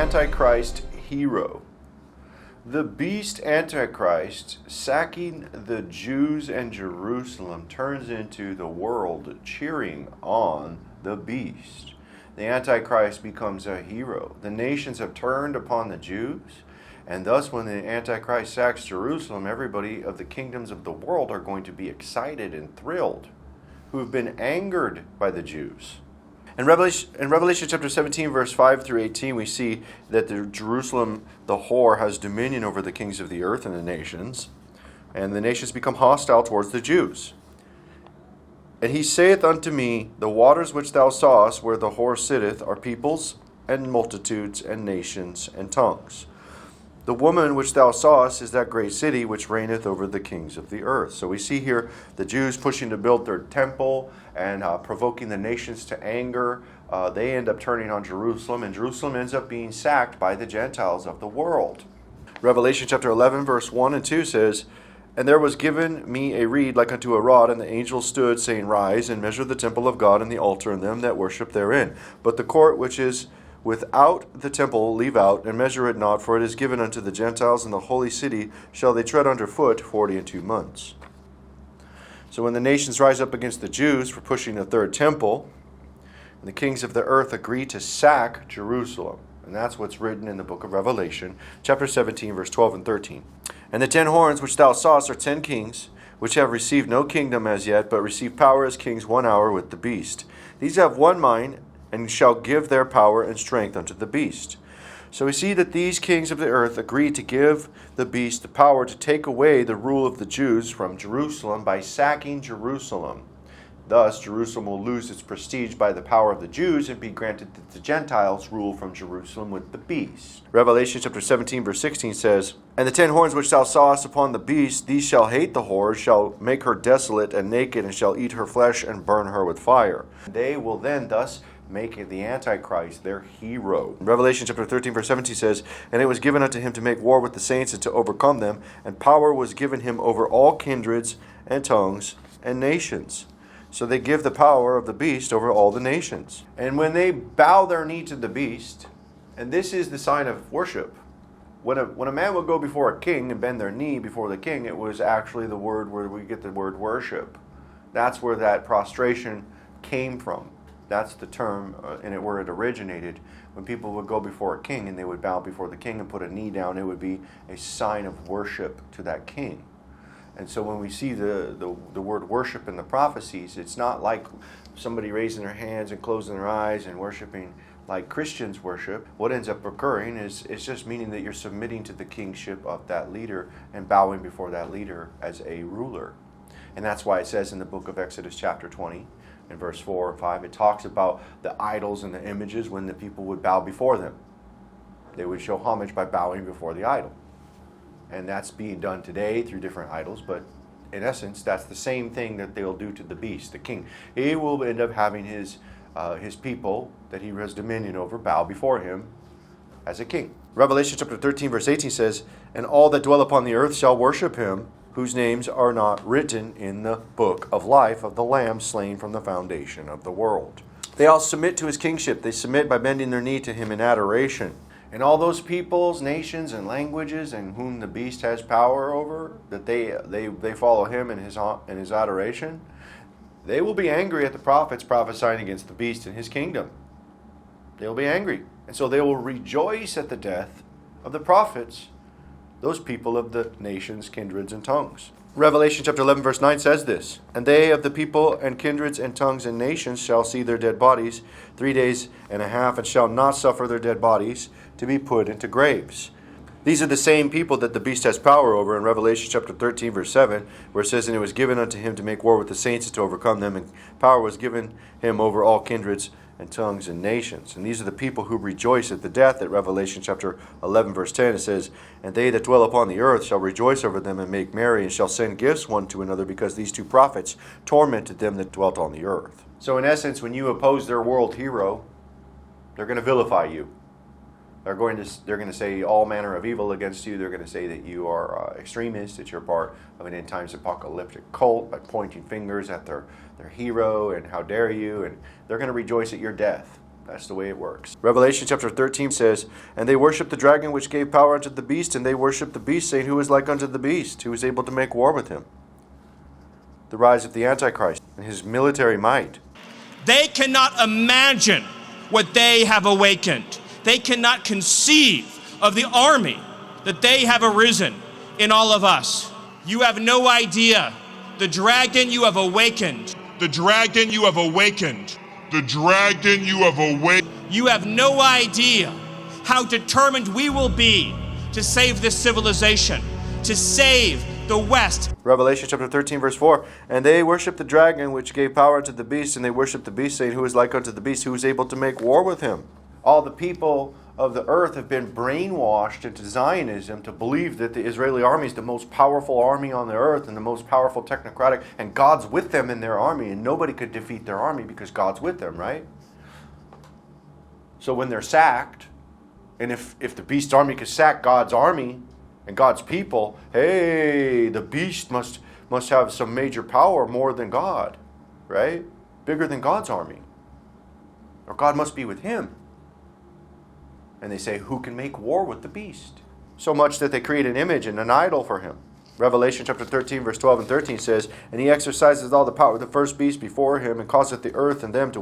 Antichrist hero. The beast Antichrist sacking the Jews and Jerusalem turns into the world cheering on the beast. The Antichrist becomes a hero. The nations have turned upon the Jews, and thus when the Antichrist sacks Jerusalem, everybody of the kingdoms of the world are going to be excited and thrilled, who have been angered by the Jews. In Revelation chapter 17, verse 5 through 18, we see that Jerusalem, the whore, has dominion over the kings of the earth and the nations, and the nations become hostile towards the Jews. And he saith unto me, the waters which thou sawest where the whore sitteth are peoples and multitudes and nations and tongues. The woman which thou sawest is that great city which reigneth over the kings of the earth. So we see here the Jews pushing to build their temple and provoking the nations to anger. They end up turning on Jerusalem, and Jerusalem ends up being sacked by the Gentiles of the world. Revelation chapter 11, verse 1 and 2 says, And there was given me a reed like unto a rod, and the angel stood, saying, Rise, and measure the temple of God, and the altar, and them that worship therein. But the court which is without the temple leave out, and measure it not, for it is given unto the Gentiles, and the holy city shall they tread under foot 42 months. So when the nations rise up against the Jews for pushing the third temple, and the kings of the earth agree to sack Jerusalem, and that's what's written in the book of Revelation, chapter 17, verse 12 and 13. And the 10 horns which thou sawest are 10 kings, which have received no kingdom as yet, but receive power as kings 1 hour with the beast. These have one mind, and shall give their power and strength unto the beast. So we see that these kings of the earth agree to give the beast the power to take away the rule of the Jews from Jerusalem by sacking Jerusalem. Thus, Jerusalem will lose its prestige by the power of the Jews and be granted that the Gentiles rule from Jerusalem with the beast. Revelation chapter 17, verse 16 says, And the 10 horns which thou sawest upon the beast, these shall hate the whore, shall make her desolate and naked, and shall eat her flesh and burn her with fire. They will then thus make the Antichrist their hero. Revelation chapter 13, verse 17 says, And it was given unto him to make war with the saints and to overcome them, and power was given him over all kindreds and tongues and nations. So they give the power of the beast over all the nations. And when they bow their knee to the beast, and this is the sign of worship, when a man would go before a king and bend their knee before the king, it was actually the word where we get the word worship. That's where that prostration came from. That's the term, and where it originated. When people would go before a king and they would bow before the king and put a knee down, it would be a sign of worship to that king. And so when we see the word worship in the prophecies, it's not like somebody raising their hands and closing their eyes and worshiping like Christians worship. What ends up occurring is it's just meaning that you're submitting to the kingship of that leader and bowing before that leader as a ruler. And that's why it says in the book of Exodus chapter 20, in verse 4 and 5, it talks about the idols and the images when the people would bow before them. They would show homage by bowing before the idol. And that's being done today through different idols, but in essence, that's the same thing that they'll do to the beast, the king. He will end up having his people that he has dominion over bow before him as a king. Revelation chapter 13, verse 18 says, And all that dwell upon the earth shall worship him, whose names are not written in the book of life of the Lamb slain from the foundation of the world. They all submit to his kingship. They submit by bending their knee to him in adoration. And all those peoples, nations, and languages in whom the beast has power over, that they follow him in his adoration, they will be angry at the prophets prophesying against the beast and his kingdom. They will be angry. And so they will rejoice at the death of the prophets, those people of the nations, kindreds, and tongues. Revelation chapter 11, verse 9 says this, And they of the people and kindreds and tongues and nations shall see their dead bodies 3 days and a half, and shall not suffer their dead bodies to be put into graves. These are the same people that the beast has power over in Revelation chapter 13, verse 7, where it says, And it was given unto him to make war with the saints and to overcome them, and power was given him over all kindreds and tongues and nations. And these are the people who rejoice at the death. At Revelation chapter 11, verse 10, it says, And they that dwell upon the earth shall rejoice over them and make merry, and shall send gifts one to another, because these two prophets tormented them that dwelt on the earth. So in essence, when you oppose their world hero, they're going to vilify you. They're going to say all manner of evil against you. They're going to say that you are extremist, that you're part of an end times apocalyptic cult, by pointing fingers at their hero and how dare you. And they're going to rejoice at your death. That's the way it works. Revelation chapter 13 says, "And they worshiped the dragon which gave power unto the beast, and they worshiped the beast, saying, Who is like unto the beast, who is able to make war with him?" The rise of the Antichrist and his military might. They cannot imagine what they have awakened. They cannot conceive of the army that they have arisen in all of us. You have no idea the dragon you have awakened. The dragon you have awakened. The dragon you have awakened. You have no idea how determined we will be to save this civilization, to save the West. Revelation chapter 13 verse 4, "And they worshiped the dragon which gave power unto the beast, and they worshiped the beast, saying, Who is like unto the beast, who is able to make war with him?" All the people of the earth have been brainwashed into Zionism to believe that the Israeli army is the most powerful army on the earth and the most powerful technocratic, and God's with them in their army, and nobody could defeat their army because God's with them, right? So when they're sacked, and if the beast army could sack God's army and God's people, hey, the beast must have some major power more than God, right? Bigger than God's army. Or God must be with him. And they say, who can make war with the beast? So much that they create an image and an idol for him. Revelation chapter 13, verse 12 and 13 says, "And he exercises all the power of the first beast before him, and causeth the earth and them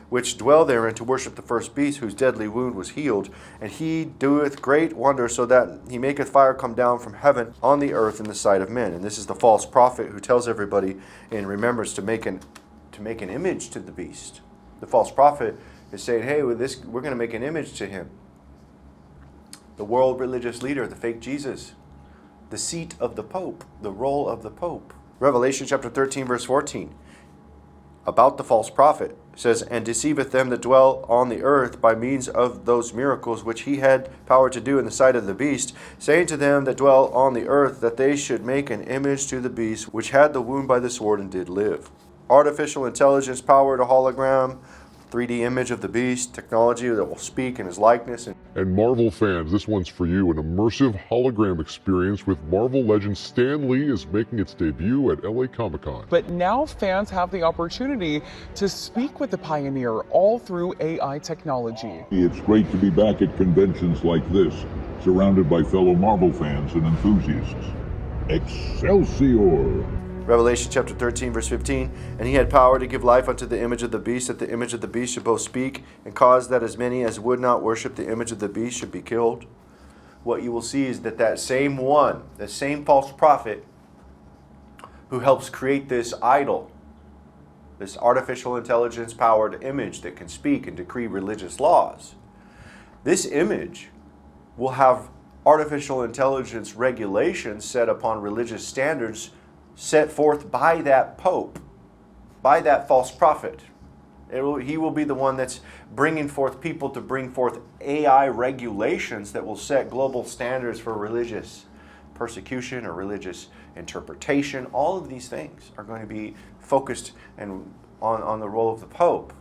which dwell therein to worship the first beast, whose deadly wound was healed. And he doeth great wonders, so that he maketh fire come down from heaven on the earth in the sight of men." And this is the false prophet who tells everybody in remembrance to make an image to the beast. The false prophet is saying, hey, we're going to make an image to him. The world religious leader, the fake Jesus, the seat of the Pope, the role of the Pope. Revelation chapter 13, verse 14, about the false prophet, says, "And deceiveth them that dwell on the earth by means of those miracles which he had power to do in the sight of the beast, saying to them that dwell on the earth that they should make an image to the beast, which had the wound by the sword and did live." Artificial intelligence powered a hologram, 3D image of the beast, technology that will speak in his likeness. And Marvel fans, this one's for you. An immersive hologram experience with Marvel legend Stan Lee is making its debut at LA Comic-Con. But now fans have the opportunity to speak with the pioneer all through AI technology. It's great to be back at conventions like this, surrounded by fellow Marvel fans and enthusiasts. Excelsior! Revelation chapter 13, verse 15, "And he had power to give life unto the image of the beast, that the image of the beast should both speak, and cause that as many as would not worship the image of the beast should be killed." What you will see is that same one, the same false prophet who helps create this idol, this artificial intelligence powered image that can speak and decree religious laws, this image will have artificial intelligence regulations set upon religious standards set forth by that Pope, by that false prophet. He will be the one that's bringing forth people to bring forth AI regulations that will set global standards for religious persecution or religious interpretation. All of these things are going to be focused on the role of the Pope,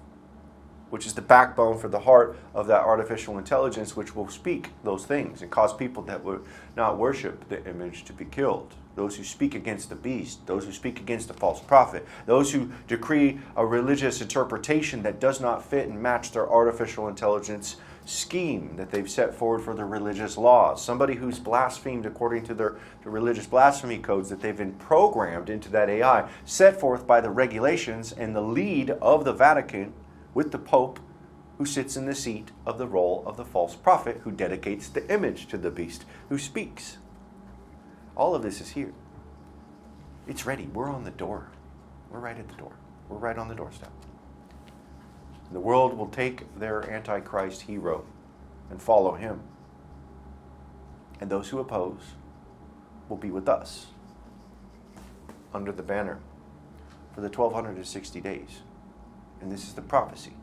which is the backbone for the heart of that artificial intelligence, which will speak those things and cause people that would not worship the image to be killed. Those who speak against the beast, those who speak against the false prophet, those who decree a religious interpretation that does not fit and match their artificial intelligence scheme that they've set forward for their religious laws. Somebody who's blasphemed according to the religious blasphemy codes that they've been programmed into that AI, set forth by the regulations and the lead of the Vatican with the Pope, who sits in the seat of the role of the false prophet, who dedicates the image to the beast, who speaks. All of this is here. It's ready. We're on the door. We're right at the door. We're right on the doorstep. The world will take their Antichrist hero and follow him. And those who oppose will be with us under the banner for the 1260 days. And this is the prophecy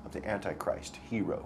of the Antichrist hero.